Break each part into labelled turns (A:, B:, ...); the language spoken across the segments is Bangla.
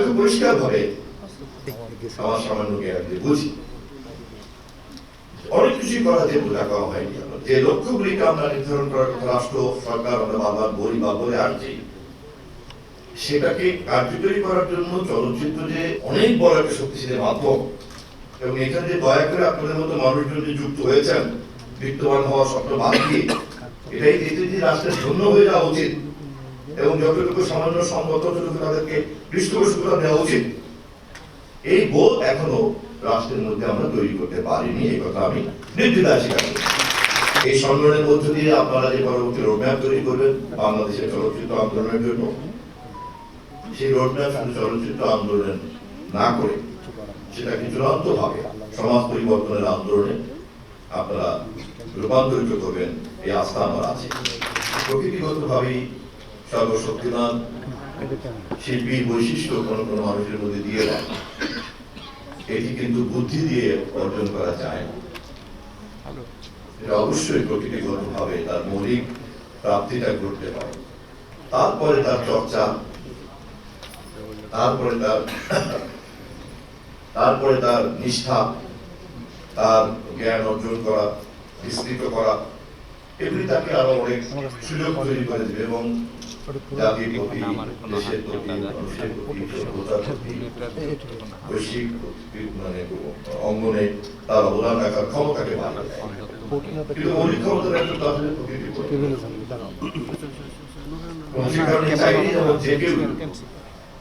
A: খুব পরিষ্কার ভাবে আমার সামান্য জ্ঞান দিয়ে বুঝি অনেক কিছু করা যে বোঝা করা হয়নি। যে লক্ষ্যগুলিকে আমরা নির্ধারণ করার কথা রাষ্ট্র সরকার আমরা বারবার বলি বা বলে আসছি, সেটাকে কার্যকরী করার জন্য চলচ্চিত্র যে অনেক বড় একটা শক্তিশালী মাধ্যম, এবং এখানে যে দয়া করে আপনাদের মতো মানুষজন যে যুক্ত হয়েছেন বিত্তবান হওয়ার স্বপ্ন বাদ দিয়ে, এটাই এতে যে রাষ্ট্রের ধন্য হয়ে যাওয়া উচিত এবং যতটুকু সামান্য সম্মত ততটুকু তাদেরকে পৃষ্ঠপোষকতা দেওয়া উচিত, এই বোধ এখনো রাষ্ট্রের মধ্যে আমরা তৈরি করতে পারিনি। এই কথা আমি নির্দ্বিধায় স্বীকার করি। এই সম্মেলনের মধ্য দিয়ে আপনারা যে পরবর্তী রোডম্যাপ তৈরি করবেন বাংলাদেশের চলচ্চিত্র আন্দোলনের জন্য, সেই রোডম্যাপ শুধু চলচ্চিত্র আন্দোলন না করে সেটাকে চূড়ান্ত ভাবে সমাজ পরিবর্তনের আন্দোলনে আপনারা রূপান্তরিত করবেন, এই আস্থা আমার আছে। প্রকৃতিগত ভাবেই সর্বশক্তিমান শিল্পীর বৈশিষ্ট্য কোনো কোনো মানুষের মধ্যে দিয়ে দেয়, এটি কিন্তু বুদ্ধি দিয়ে অর্জন করা যায় না। এটা অবশ্যই প্রকৃতিগত ভাবে তার মৌলিক প্রাপ্তিটা ঘটতে পারে, তারপরে তার চর্চা, তারপরে তার নিষ্ঠা, তার জ্ঞান অর্জন করা, বিস্তৃত করা, এগুলি তাকে আরো অনেক সুযোগ তৈরি করে দেবে এবং জাতির প্রতি, দেশের প্রতি, মানুষের প্রতি, সভ্যতার প্রতি, বৈশ্বিক মানে অঙ্গনে তার অবদান রাখার ক্ষমতাকে বাড়ায়। কিন্তু মৌলিক ক্ষমতার একটা তাদের প্রকৃতির সে কারণে চাইলেই যেমন যে কেউ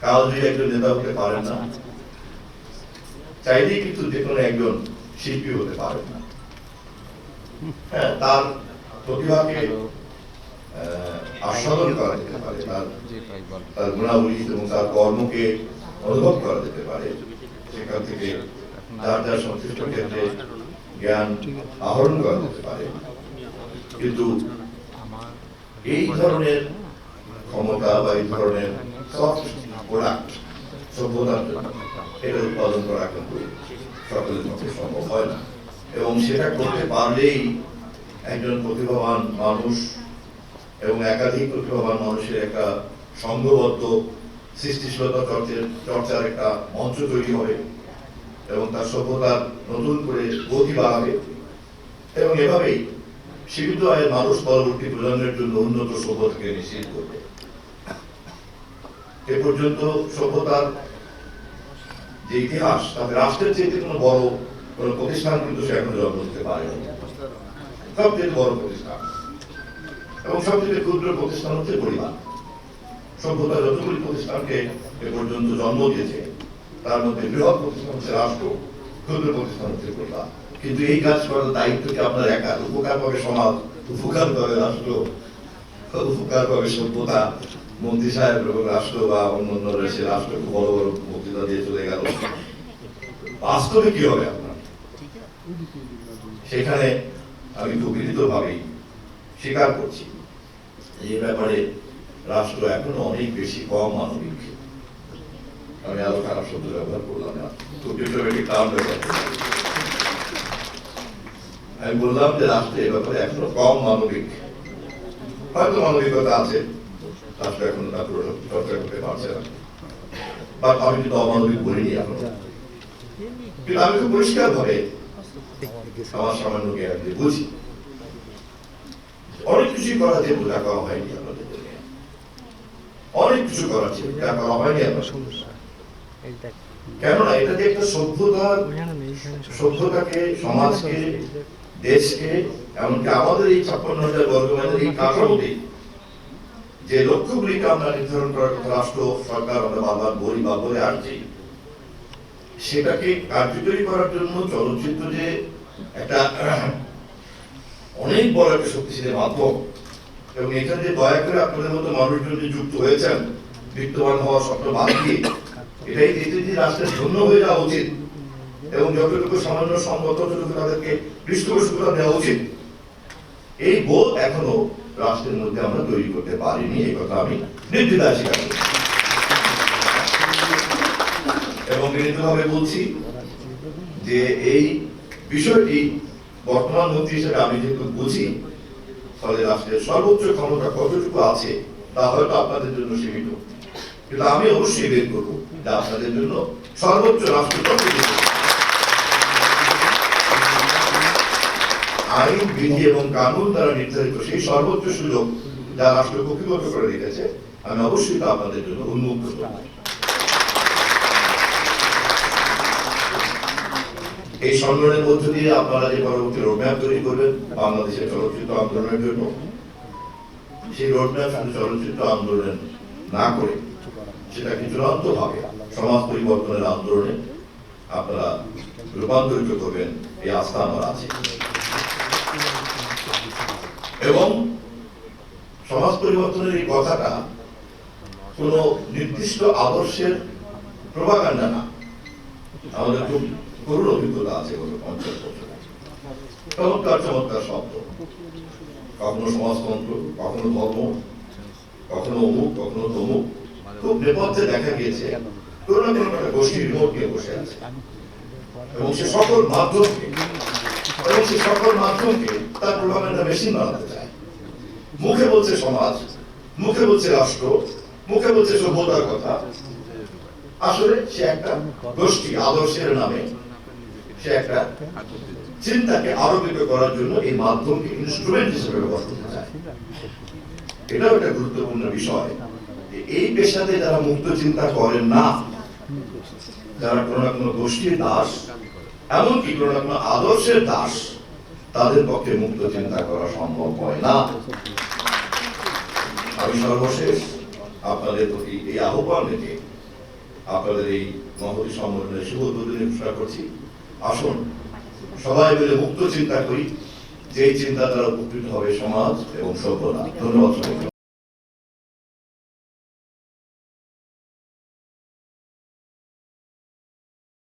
A: কাল যদি একজন নেতা হতে পারেন না, চাইলেই কিন্তু যে কোনো একজন শিল্পী হতে পারেন না। হ্যাঁ, তার প্রতিভাকে আস্বাদন করা যেতে পারে, তার গুণাবলী এবং তার কর্মকে অনুভব করা যেতে পারে, সেখান থেকে যার যার সংশ্লিষ্ট ক্ষেত্রে জ্ঞান আহরণ করা যেতে পারে। কিন্তু এই ধরনের ক্ষমতা বা এই ধরনের সফট প্রোডাক্ট সভ্যতার জন্য এটা উৎপাদন করা কিন্তু সকলের পক্ষে সম্ভব হয় না, এবং সেটা করতে পারলেই একজন প্রতিভাবান মানুষ এবং একাধিক প্রতিভাবান মানুষের একটা সংঘবদ্ধ সৃষ্টিশীলতা চর্চার একটা মঞ্চ তৈরি হবে এবং তার সভ্যতার নতুন করে গতি বাড়াবে, এবং এভাবেই সীমিত আয়ের মানুষ পরবর্তী প্রজন্মের জন্য উন্নত সভ্যতাকে নিশ্চিত করবে। এ পর্যন্ত সভ্যতার যে ইতিহাস, তাদের রাষ্ট্রের চেয়ে কোনো বড় কোনো প্রতিষ্ঠান কিন্তু সে এখন জন্ম দিতে পারেনি। সবচেয়ে বড় প্রতিষ্ঠান এবং সবচেয়ে ক্ষুদ্র প্রতিষ্ঠান হচ্ছে পরিবার। সভ্যতা যতগুলি প্রতিষ্ঠানকে এ পর্যন্ত জন্ম দিয়েছে তার মধ্যে বৃহৎ প্রতিষ্ঠান হচ্ছে রাষ্ট্র, ক্ষুদ্র প্রতিষ্ঠান হচ্ছে পরিবার। কিন্তু এই কাজ করার দায়িত্বকে আপনার একা, উপকার পাবে সমাজ, উপকার পাবে রাষ্ট্র, উপকার পাবে সভ্যতা, মন্ত্রী সাহেব এবং রাষ্ট্র বা অন্যান্য সে রাষ্ট্র খুব বড় বড় বক্তৃতা দিয়ে চলে গেল। বাস্তবে কি হবে আপনার? সেখানে আমি খুব বিনীতভাবেই স্বীকার করছি এই ব্যাপারে রাষ্ট্র এখনো অনেক বেশি কম মানবিক। আমি আরো খারাপ শব্দ ব্যবহার করলাম না, খুব ডিপ্লোম্যাটিক টার্ম ব্যবহার করলাম। আমি বললাম যে রাষ্ট্র এ ব্যাপারে এখনো কম মানবিক। হয়তো মানবিকতা আছে, রাষ্ট্র এখনো তার চর্চা করতে পারছে না, বা আমি কিন্তু অমানবিক বলিনি এখনো। কিন্তু আমি খুব পরিষ্কার ভাবে আমার সামান্য জ্ঞান দিয়ে বুঝি অনেক কিছু করা যে বোঝা করা হয়নি আমাদের, অনেক কিছু করা ছিল যা করা হয়নি আমার। কেননা এটা যে একটা সভ্যতাকে, সমাজকে, দেশকে, এমনকি আমাদের এই 56,000 বর্গ মাইলের এই কাঠামোতে যে লক্ষ্যগুলিকে আমরা নির্ধারণ করার কথা রাষ্ট্র সরকার আমরা বারবার বলি বা বলে আসছি, সেটাকে কার্যকরী করার জন্য চলচ্চিত্র যে একটা অনেক বড় একটা শক্তিশালী মাধ্যম, এবং এখানে যে দয়া করে আপনাদের মতো মানুষজন যে যুক্ত হয়েছেন বিত্তবান হওয়ার স্বপ্ন বাদ দিয়ে, এটাই এতে যে রাষ্ট্রের ধন্য হয়ে যাওয়া উচিত এবং যতটুকু সামান্য সম্মত ততটুকু তাদেরকে পৃষ্ঠপোষকতা দেওয়া উচিত, এই বোধ এখনো রাষ্ট্রের মধ্যে আমরা তৈরি করতে পারিনি। এই কথা আমি নির্দ্বিধায় স্বীকার করি এবং বিনীতভাবে বলছি যে এই বিষয়টি বর্তমান মন্ত্রী হিসেবে আমি যেহেতু বুঝি, ফলে রাষ্ট্রের সর্বোচ্চ ক্ষমতা কতটুকু আছে তা হয়তো আপনাদের জন্য সীমিত, কিন্তু আমি অবশ্যই বের করবো যে আপনাদের জন্য সর্বোচ্চ রাষ্ট্রতন্ত্র আইন, বিধি এবং কানুন দ্বারা নির্ধারিত সেই সর্বোচ্চ সুযোগ যা রাষ্ট্র কর্তৃপক্ষ করে রেখেছে, আমি অবশ্যই তা আপনাদের জন্য উন্মুক্ত করব। এই সম্মেলনের মধ্য দিয়ে আপনারা যে পরবর্তী রোডম্যাপ তৈরি করবেন বাংলাদেশের চলচ্চিত্র আন্দোলনের জন্য, সেই রোডম্যাপ শুধু চলচ্চিত্র আন্দোলন না করে সেটাকে চূড়ান্তভাবে সমাজ পরিবর্তনের আন্দোলনে আপনারা রূপান্তরিত করবেন, এই আস্থা আমার আছে। এবং সমাজ পরিবর্তনের এই কথাটা কোন নির্দিষ্ট আদর্শের প্রভাকাণ্ডা না। আমাদের খুব করুণ অভিজ্ঞতা আছে গত 50 বছর। চমৎকার চমৎকার শব্দ, কখনো সমাজতন্ত্র, কখনো ধর্ম, কখনো অমুক, কখনো তমুক, খুব নেপথ্যে দেখা গিয়েছে কোনো না কোনো একটা গোষ্ঠীর রিমোট নিয়ে বসে আছে এবং সে সকল মাধ্যমকে তার প্রভাকাণ্ডা মেশিন বানাতে চায়। মুখে বলছে সমাজ, মুখে বলছে রাষ্ট্র, মুখে বলছে সভ্যতার কথা, আসলে সে একটা গোষ্ঠী আদর্শের নামে সে একটা চিন্তাকে আরোপিত করার জন্য এই মাধ্যমকে ইনস্ট্রুমেন্ট হিসেবে ব্যবহার করতে চায়। এটাও একটা গুরুত্বপূর্ণ বিষয়। এই পেশাতে যারা মুক্ত চিন্তা করেন না, যারা কোনো না কোনো গোষ্ঠীর দাস, এমনকি কোনো না কোনো আদর্শের দাস, তাদের পক্ষে মুক্ত চিন্তা করা সম্ভব হয় না। আমি সর্বশেষ আপনাদের প্রতি এই আহ্বান রেখে আপনাদের এই মহতী সম্মেলনের শুভ উদ্বোধনী ঘোষণা করছি। আসুন সবাই মিলে মুক্ত চিন্তা করি, যেই চিন্তা দ্বারা উপকৃত হবে সমাজ এবং সভ্যতা। ধন্যবাদ।